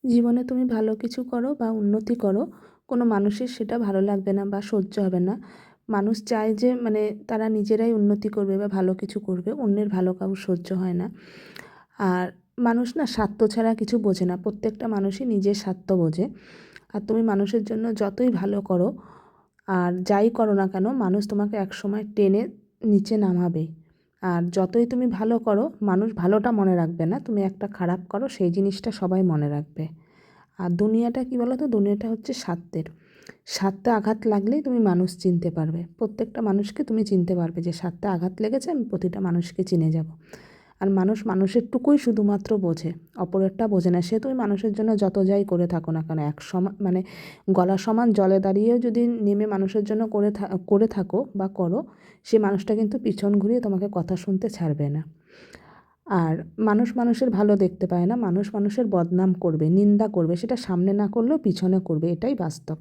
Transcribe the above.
জীবনে তুমি ভালো কিছু করো বা উন্নতি করো, কোনো মানুষের সেটা ভালো লাগবে না বা সহ্য হবে না। মানুষ চায় যে তারা নিজেরাই উন্নতি করবে বা ভালো কিছু করবে, অন্যের ভালো কারোর সহ্য হয় না। আর মানুষ না স্বার্থ ছাড়া কিছু বোঝে না, প্রত্যেকটা মানুষই নিজের স্বার্থ বোঝে। আর তুমি মানুষের জন্য যতই ভালো করো আর যাই করো না কেন, মানুষ তোমাকে একসময় টেনে নিচে নামাবে। আর যতই তুমি ভালো করো, মানুষ ভালোটা মনে রাখবে না, তুমি একটা খারাপ করো সেই জিনিসটা সবাই মনে রাখবে। আর দুনিয়াটা কী বলো তো, দুনিয়াটা হচ্ছে স্বার্থের। স্বার্থে আঘাত লাগলেই তুমি মানুষ চিনতে পারবে, প্রত্যেকটা মানুষকে তুমি চিনতে পারবে যে স্বার্থে আঘাত লেগেছে, আমি প্রতিটা মানুষকে চিনে যাব। আর মানুষ মানুষের টুকুই শুধুমাত্র বোঝে, অপরেরটা বোঝে না। সে তুমি মানুষের জন্য যত যাই করে থাকো না কেন, এক সমান গলা সমান জলে দাঁড়িয়েও যদি নেমে মানুষের জন্য করে থাকো বা করো, সে মানুষটা কিন্তু পিছন ঘুরিয়ে তোমাকে কথা শুনতে ছাড়বে না। আর মানুষ মানুষের ভালো দেখতে পায় না, মানুষ মানুষের বদনাম করবে, নিন্দা করবে, সেটা সামনে না করলেও পিছনে করবে, এটাই বাস্তব।